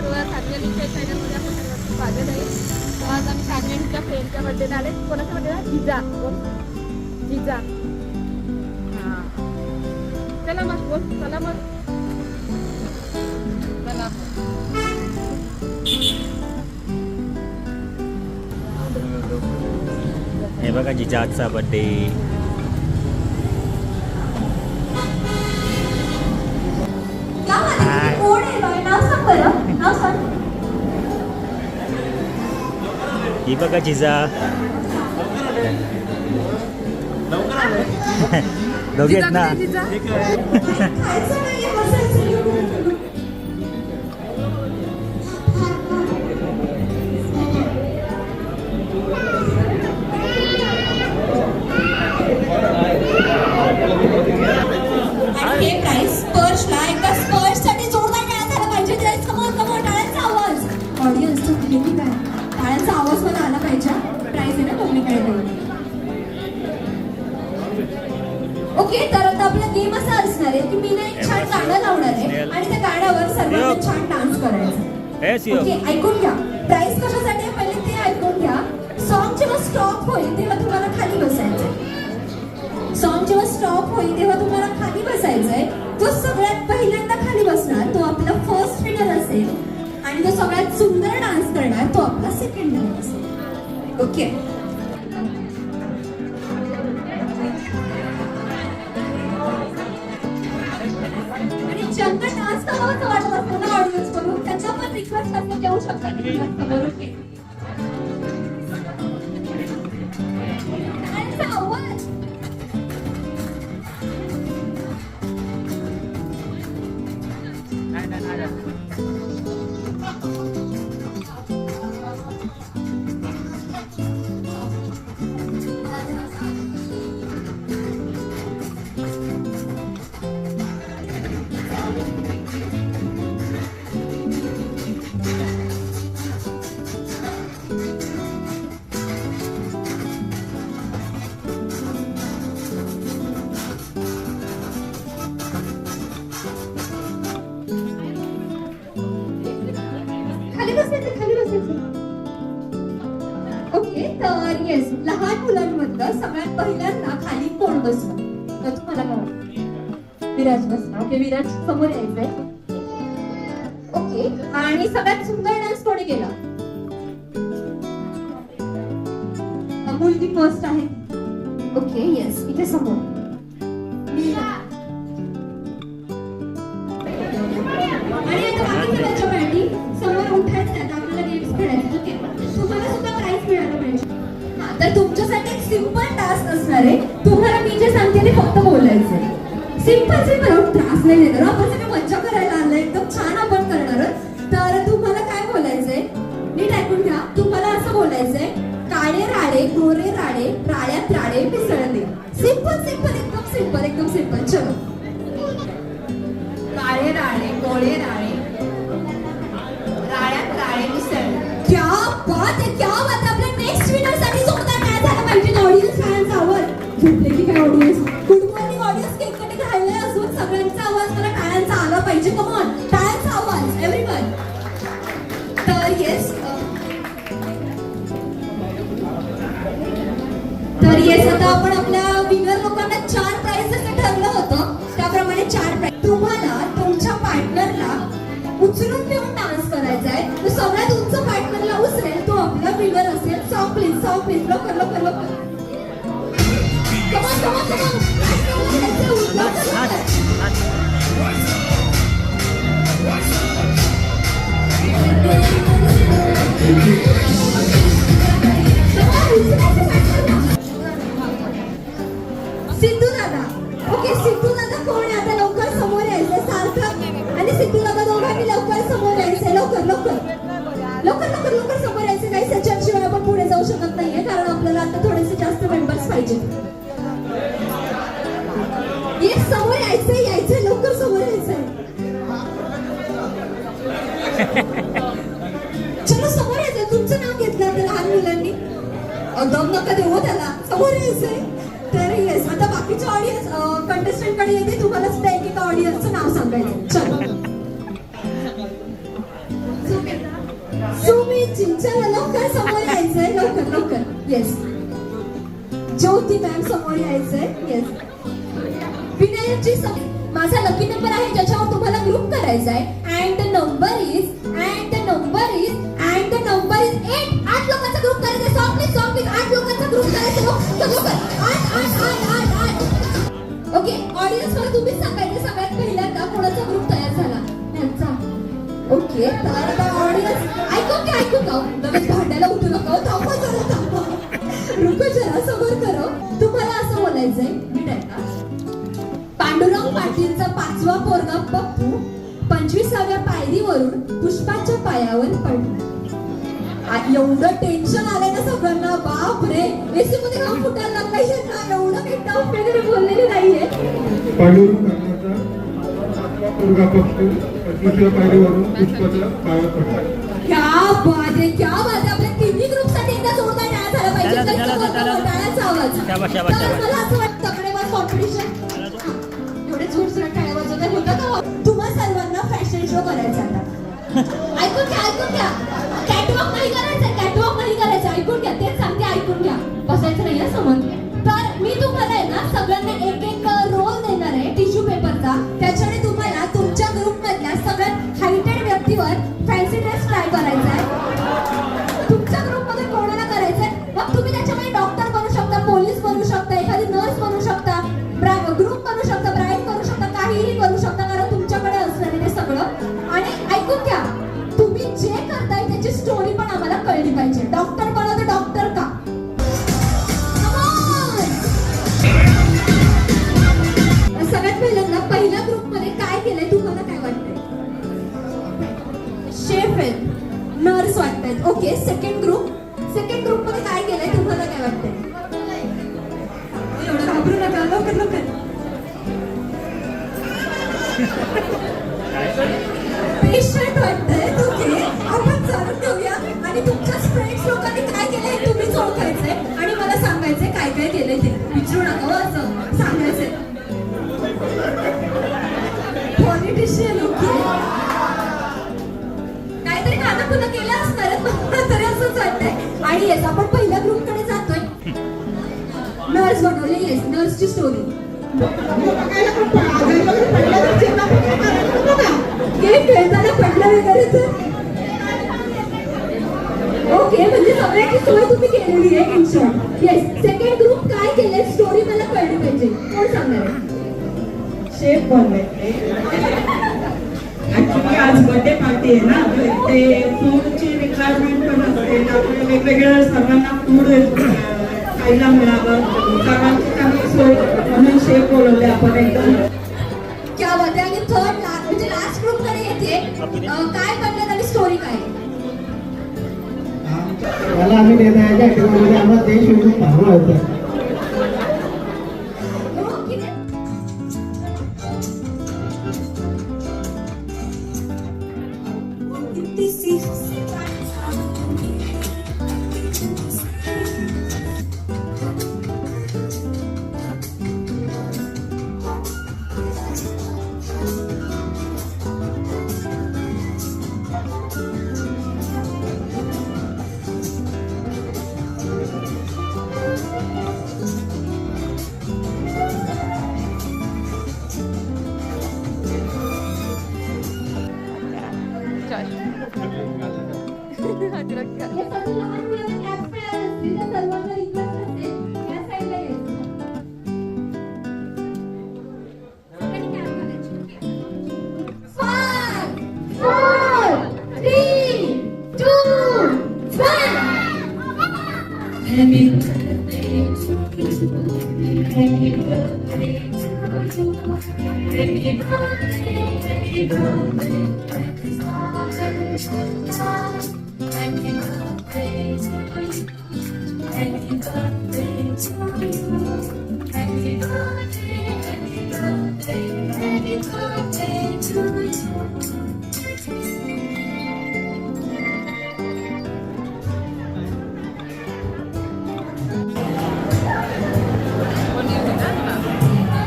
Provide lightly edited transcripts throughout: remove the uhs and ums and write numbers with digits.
सर्व सानवी चॅनलमध्ये आपण सर्वांचं स्वागत आहे. आज आम्ही सानवीच्या फ्रेंडच्या बर्थडेला आले. कोणाच्या बर्थडेला? जिजा. जिजा. हां, चला मग बोल. चला मग चला. हे बघा जिजा आजचा बर्थडे. ही बघा जिजा. दोघे आहेत ना. आणि हे प्राइस स्पर्शला एकदा स्पर्शसाठी जोरदार टाळ्या झाला पाहिजे. कमॉन कमॉन, टाळ्यांचा आवाज. ऑडियन्स तुम्ही किती काय टाळ्यांचा आवाज मला आला पाहिजे. प्राइस आहे ना मम्मीकडे. ओके, तर आता आपला गेम असा असणार आहे की मी ना एक छान गाणं लावणार आहे आणि त्या गाण्यावर सर्वांना छान डान्स करायचा. ओके, ऐकून घ्या. प्राइस कशासाठी आहे पहिले ते ऐकून घ्या. सॉन्ग जेव्हा स्टॉप होईल तेव्हा तुम्हाला खाली बसायचं. सॉन्ग जेव्हा स्टॉप होईल तेव्हा तुम्हाला खाली बसायचंय. जो सगळ्यात पहिल्यांदा खाली बसणार तो आपला फर्स्ट विनर असेल आणि जो सगळ्यात सुंदर डान्स करणार तो आपला सेकंड विनर असेल. ओके, आणि ज्यांना डान्स करावाचं वाटत असतं ना ऑडियन्स कडून त्यांना पण रिक्वेस्ट करण्यात येऊ शकतात. ओके, डान्सचा आवाज. ओके, तर येस, लहान मुलांमधलं सगळ्यात पहिल्यांदा खाली कोण बसलं तर तुम्हाला काय वाटतं? विराज बसला. ओके, विराज समोर यायचंय. ओके, आणि सगळ्यात सुंदर डान्स कोणी केला? मुलगी फर्स्ट आहे. ओके, येस, इथे समोर. आणि आता बाकीच्या त्याच्यासाठी समोर उठायचं. आता आपल्याला गेम्स खेळायचे. ओके, तुम्हाला सुद्धा प्राइज मिळालं पाहिजे. हा, तर तुमच्यासाठी एक सिंपल टास्क असणार आहे. तुम्हाला मी जे सांगते ते फक्त बोलायचंय. सिंपल सिंपल, त्रास नाही देणार. आपण सगळे मज्जा करायला आलोय, एकदम छान आपण करणार. तर तुम्हाला काय बोलायचंय नीट ऐकून घ्या. तुम्हाला असं बोलायचंय, काळे राळे गोरे राळे राळ्यात राळे मिसळले. सिंपल सिंपल, एकदम सिंपल, एकदम सिंपल. चलो, काळे राळे गोळे राळे राळ्यात राळे मिसळले. क्या बात है, क्या बात है. आपल्या नेक्स्ट विनर साठी जोरदार टाळ्या झाला पाहिजे. ऑडियन्स फॅन्स आवाज झोपले की काय audience? Good morning audience. Cake cutting राहिले अजून सगळ्यांचा आवाज मला टाळ्यांचा आला पाहिजे. कम ऑन, टाळ्यांचा आवाज एव्हरीवन. तर येस, आता आपण आपल्या विनर लोकांना 4 प्राइज जसं ठरलं होतं त्याप्रमाणे 4 प्राइज. तुम्हाला तुमच्या पार्टनरला उचलून घेऊन डान्स करायचा आहे. तो सगळ्यात उंच पार्टनरला उचलेल तो आपला विनर असेल. Song please, song please. लवकर लवकर लवकर. Come on come on come on. सिद्धू दादा. ओके, सिद्धू दादा कोण आहे? आता लवकर समोर यायचं. सार्थक आणि सिद्धू दादा दोघांनी लवकर समोर यायचंय. लवकर लवकर लवकर लवकर लवकर समोर यायचं. काही सच्याशिवाय आपण पुढे जाऊ शकत नाहीये कारण आपल्याला आता थोडेसे जास्त मेंबर्स पाहिजे. येस, समोर यायचंय, यायचंय, लवकर समोर यायचंय. चलो समोर यायचंय. तुमचं नाव घेतलं तर लहान मुलांनी दम नका देऊ त्याला. समोर यायचंय. तर येस, आता बाकीचे ऑडियन्स कंटेस्टंट कडे येते. तुम्हाला सुद्धा एकेका ऑडियन्सचं नाव सांगायचं. चलो. चला लवकर समोर यायचंय, लवकर लवकर. येस, ज्योती मॅम समोर यायचंय. येस, विनायकजी माझा लकी नंबर आहे ज्याच्यावर तुम्हाला ग्रुप करायचा आहे. And the number is 8. 8 लोकांचा ग्रुप करायचा आहे. सॉफ्ट प्लीज 8 लोकांचा ग्रुप करायचा आहे. लवकर 8. ओके, ऑडियन्स मला तुम्हीच सांगायचं सगळ्यात पहिल्यांदा कोणाचा ग्रुप तयार झाला त्यांचा. ओके, तर आता ऑडियन्स ऐकू का लगेच भांडायला उठू नका. थांबा जरा, रुको जरा, सबर करो. तुम्हाला असं बोलायचंय, नीट ऐका. पांडुरंग पाटीलचा 5वा पोरगा पप्पू 25व्या पायरीवरून पुष्पाच्या पायावर पडला. एवढं टेन्शन आलंय ना सगळ्यांना, बाप रे. एसी मध्ये काम फुटायला लागलाय ना, एवढं काही टाफ वगैरे बोललेले नाहीये. पांडुरंग पाटलाचा 5वा पोरगा पप्पू 25व्या पायरीवरून पुष्पाच्या पायावर पडला. क्या बात आहे. आपल्या तिन्ही ग्रुपसाठी एकदा जोरदार टाळ्या झाला पाहिजे. टाळ्याचा आवाज. शाबास, तर मला असं वाटतं तकडेवर कॉम्पिटिशन एवढे जोरदार टाळ्या वाजवत होता का? तुम्हा सर्वांना फॅशन शो करायचा आता. ऐकून घ्या. कॅटवॉक नाही करायचं. ऐकून घ्या, तेच सांगते, ऐकून घ्या. बसायचं नाही समज. तर मी तुम्हाला आहे ना सगळ्यांना एक रोल देणार आहे टिश्यू पेपरचा. त्याच्याने तुम्हाला तुमच्या ग्रुप मधल्या सगळ्यात हायटेड व्यक्तीवर फॅन्सी ड्रेस ट्राय करायचा आहे. तुमच्या ग्रुप मध्ये कोणाला करायचंय, मग तुम्ही त्याच्यामध्ये डॉक्टर बनू शकता, पोलीस बनू शकता, एखादी नर्स बनू शकता, ग्रुप बनू शकता, ब्राईड बनू शकता, काहीही बनू शकता, कारण तुमच्याकडे असणार आहे ते सगळं. आणि ऐकून घ्या, तुम्ही जे करताय त्याची स्टोरी पण आम्हाला कळली पाहिजे. डॉक्टर बनवा तर डॉक्टर का? सगळ्यात पहिल्यांदा पहिल्या ग्रुप मध्ये काय केलंय तुम्हाला काय वाटतंय? शेफ आहेत, नर्स वाटतायत. ओके, सेकंड ग्रुप मध्ये काय केलंय तुम्हाला काय वाटतंय? एवढं घाबरू नका, लवकर. पेशंट वाटतंय. ओके, आपण चालून घेऊया. आणि तुमच्या फ्रेंड्स लोकांनी काय केलंय तुम्हीच ओळखायचंय आणि मला सांगायचंय काय केलंय ते. विचारू नका, असं सांगायचंय. पॉलिटिशियन. ओके, काहीतरी खानापुना केलं असणार तरी असंच वाटतंय. आणि येस, आपण पहिल्या ग्रुप कडे जातोय. नर्स बनवले. Yes, नर्सची story. गेम खेळताना पडलं वगैरे तर ओके, म्हणजे सगळ्याची सोय तुम्ही केलेली आहे in short. Yes, second group काय केलंय स्टोरी मला कळली पाहिजे. कोण सांगणार आहे? शेफ बनले. ऍक्च्युली आज बर्थडे पार्टी आहे ना, तर ते फूडची रिक्वायरमेंट पण असते. आपल्या वेगवेगळ्या सर्वांना फूड खायला मिळावं, सर्वांची चांगली सोय म्हणून शेफ बोलवले आपण एकदम. क्या बात आहे. आणि थर्ड म्हणजे लास्ट ग्रुप कडे येते. काय बनलं आणि स्टोरी काय? मला आम्ही निर्णयाच्या ऍक्टिव्हिटीमध्ये आम्हाला ते शिवून पाहणं होतं.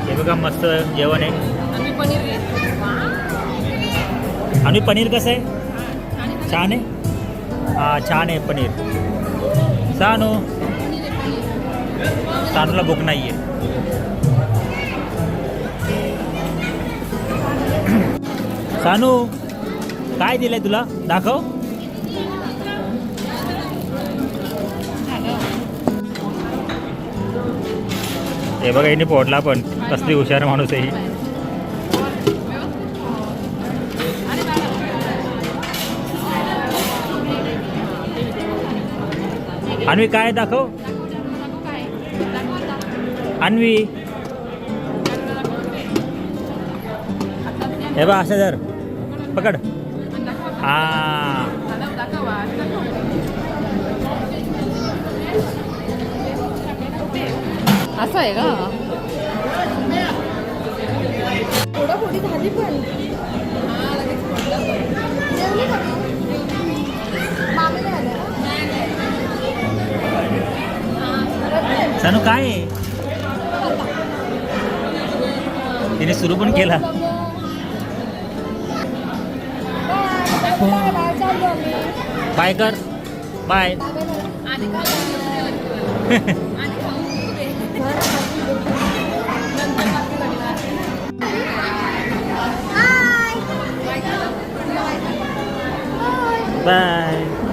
हे बघा मस्त जेवण आहे. आम्ही पनीर घेतलं. आणि पनीर कसं आहे? छान आहे. हा छान आहे पनीर. सानू, सानूला भूक नाही आहे. सानू काय दिलंय तुला, दाखव. हे बघा हिने पोटला पण, कसली हुशार माणूस आहे ही. अन्वी काय दाखव, अन्वी. हे बघ असं धर, पकड. हा असं आहे का? थोडं थोडी झाली पण सानू काय आहे, तिने सुरू पण केला. बाय कर, बाय. बाय.